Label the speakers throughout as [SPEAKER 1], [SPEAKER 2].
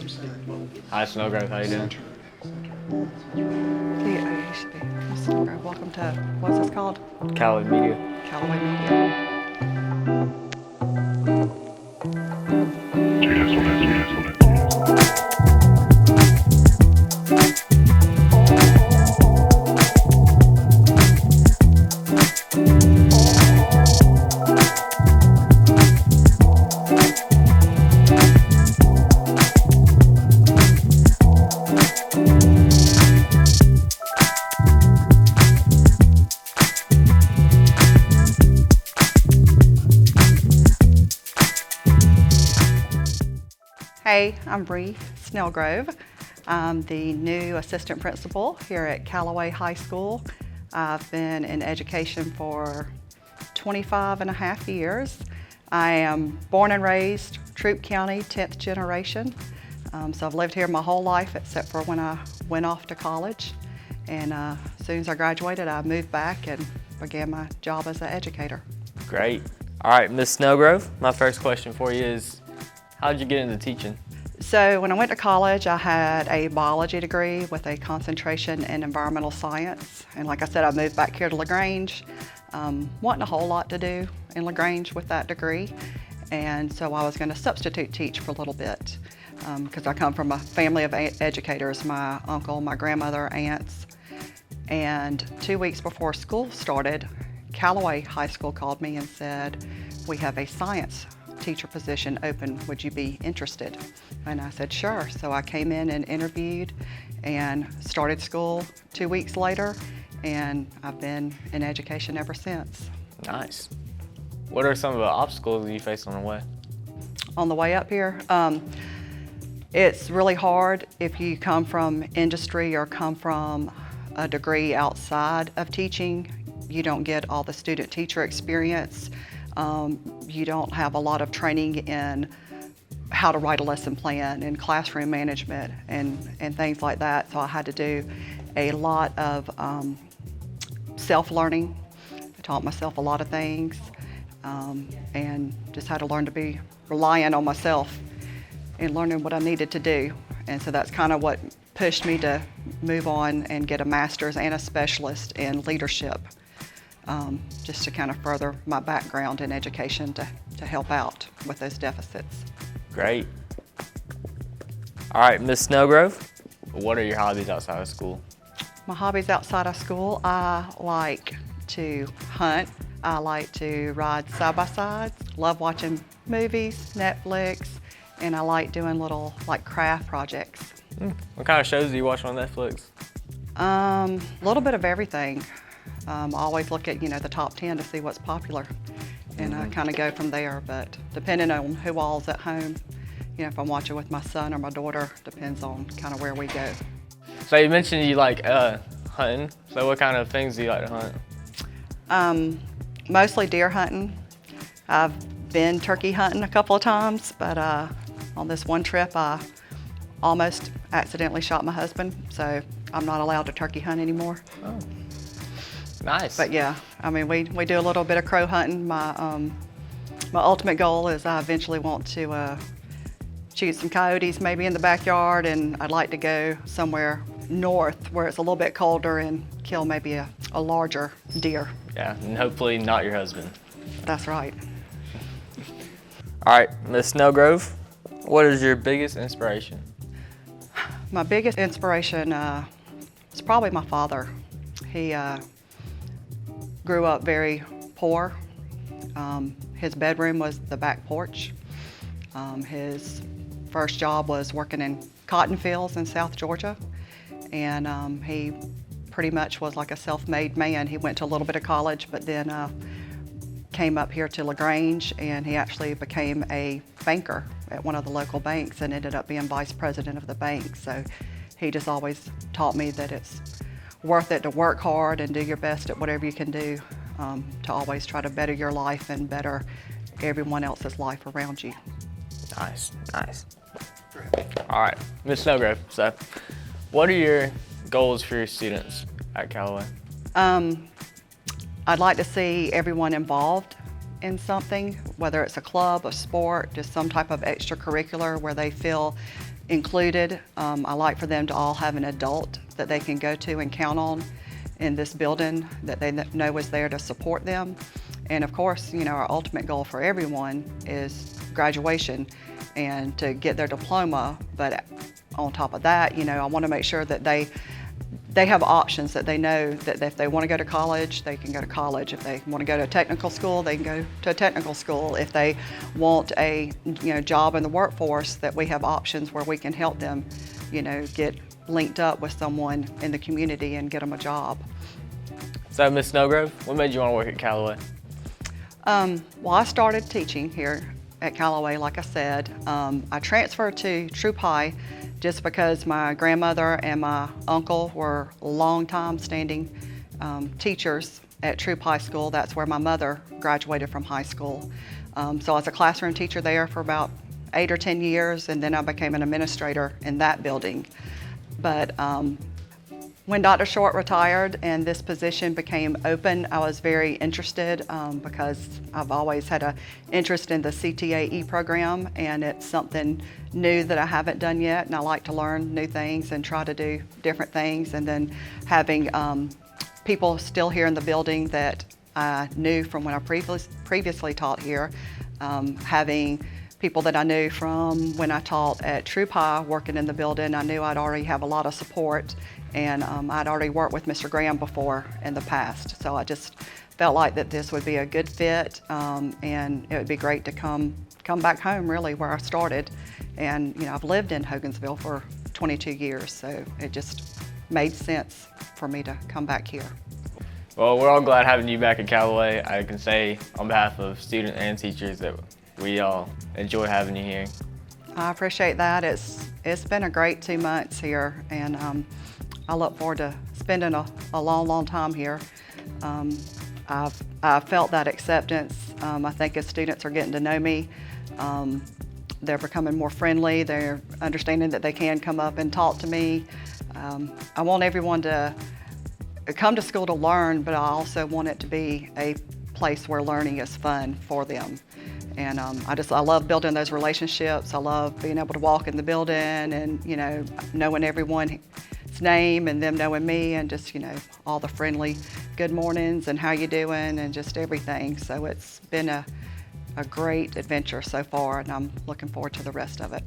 [SPEAKER 1] Hi, Snellgrove. How you doing?
[SPEAKER 2] Snellgrove. Welcome to, what's this called?
[SPEAKER 1] Callaway Media.
[SPEAKER 2] Callaway Media. Hey, I'm Bree Snellgrove. I'm the new assistant principal here at Callaway High School. I've been in education for 25 and a half years. I am born and raised Troup County, 10th generation. So I've lived here my whole life except for when I went off to college. And as soon as I graduated, I moved back and began my job as an educator.
[SPEAKER 1] Great. All right, Ms. Snellgrove, my first question for you is, how did you get into teaching?
[SPEAKER 2] So when I went to college, I had a biology degree with a concentration in environmental science. And like I said, I moved back here to LaGrange. Wasn't a whole lot to do in LaGrange with that degree. And so I was going to substitute teach for a little bit because I come from a family of educators, my uncle, my grandmother, aunts. And 2 weeks before school started, Callaway High School called me and said, "We have a science teacher position open, would you be interested?" And I said, sure. So I came in and interviewed and started school 2 weeks later, and I've been in education ever since.
[SPEAKER 1] Nice. What are some of the obstacles you face on the way?
[SPEAKER 2] On the way up here, it's really hard if you come from industry or come from a degree outside of teaching. You don't get all the student-teacher experience. You don't have a lot of training in how to write a lesson plan and classroom management and things like that. So I had to do a lot of self-learning. I taught myself a lot of things and just had to learn to be reliant on myself and learning what I needed to do. And so that's kind of what pushed me to move on and get a master's and a specialist in leadership. Just to kind of further my background in education to help out with those deficits.
[SPEAKER 1] Great. All right, Ms. Snellgrove, what are your hobbies outside of school?
[SPEAKER 2] My hobbies outside of school, I like to hunt. I like to ride side-by-sides. Love watching movies, Netflix, and I like doing little craft projects.
[SPEAKER 1] What kind of shows do you watch on Netflix?
[SPEAKER 2] A little bit of everything. I always look at, the top 10 to see what's popular, and I kind of go from there. But depending on who all's at home, if I'm watching with my son or my daughter, depends on kind of where we go.
[SPEAKER 1] So you mentioned you like hunting. So what kind of things do you like to hunt?
[SPEAKER 2] Mostly deer hunting. I've been turkey hunting a couple of times, but on this one trip, I almost accidentally shot my husband, so I'm not allowed to turkey hunt anymore.
[SPEAKER 1] Oh. Nice.
[SPEAKER 2] But yeah, we do a little bit of crow hunting. My ultimate goal is I eventually want to shoot some coyotes maybe in the backyard, and I'd like to go somewhere north where it's a little bit colder and kill maybe a larger deer.
[SPEAKER 1] Yeah, and hopefully not your husband.
[SPEAKER 2] That's right.
[SPEAKER 1] All right, Ms. Snellgrove, what is your biggest inspiration?
[SPEAKER 2] My biggest inspiration is probably my father. He grew up very poor. His bedroom was the back porch. His first job was working in cotton fields in South Georgia, and he pretty much was like a self-made man. He went to a little bit of college, but then came up here to LaGrange, and he actually became a banker at one of the local banks and ended up being vice president of the bank. So he just always taught me that it's worth it to work hard and do your best at whatever you can do, to always try to better your life and better everyone else's life around you.
[SPEAKER 1] Nice, nice. All right, Ms. Snellgrove, so what are your goals for your students at Callaway?
[SPEAKER 2] I'd like to see everyone involved in something, whether it's a club, a sport, just some type of extracurricular where they feel included. I like for them to all have an adult that they can go to and count on in this building that they know is there to support them. And of course, you know, our ultimate goal for everyone is graduation and to get their diploma. But on top of that, you know, I want to make sure that they have options, that they know that if they want to go to college, they can go to college. If they want to go to a technical school, they can go to a technical school. If they want a, you know, job in the workforce, that we have options where we can help them, you know, get linked up with someone in the community and get them a job.
[SPEAKER 1] So, Ms. Snellgrove, what made you want to work at Callaway?
[SPEAKER 2] Well, I started teaching here at Callaway, like I said. I transferred to Troop High just because my grandmother and my uncle were long-time standing teachers at Troop High School. That's where my mother graduated from high school. So I was a classroom teacher there for about 8 or 10 years, and then I became an administrator in that building. But when Dr. Short retired and this position became open, I was very interested because I've always had an interest in the CTAE program, and it's something new that I haven't done yet, and I like to learn new things and try to do different things. And then having people still here in the building that I knew from when I previously taught here, having people that I knew from when I taught at Troop High working in the building, I knew I'd already have a lot of support. And I'd already worked with Mr. Graham before in the past. So I just felt like that this would be a good fit, and it would be great to come back home, really, where I started. And, you know, I've lived in Hogansville for 22 years, so it just made sense for me to come back here.
[SPEAKER 1] Well, we're all glad having you back at Callaway. I can say on behalf of students and teachers that we all enjoy having you here.
[SPEAKER 2] I appreciate that. It's been a great 2 months here, and I look forward to spending a long, long time here. I've felt that acceptance. I think as students are getting to know me, they're becoming more friendly. They're understanding that they can come up and talk to me. I want everyone to come to school to learn, but I also want it to be a place where learning is fun for them. And I love building those relationships. I love being able to walk in the building and, you know, knowing everyone's name and them knowing me, and just, you know, all the friendly good mornings and how you doing and just everything. So it's been a great adventure so far, and I'm looking forward to the rest of it.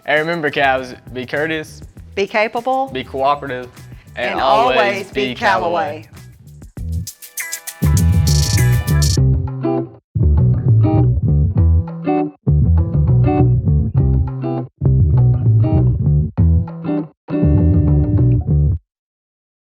[SPEAKER 1] And remember, Cavs, be courteous,
[SPEAKER 2] be capable,
[SPEAKER 1] be cooperative,
[SPEAKER 2] and always be Callaway.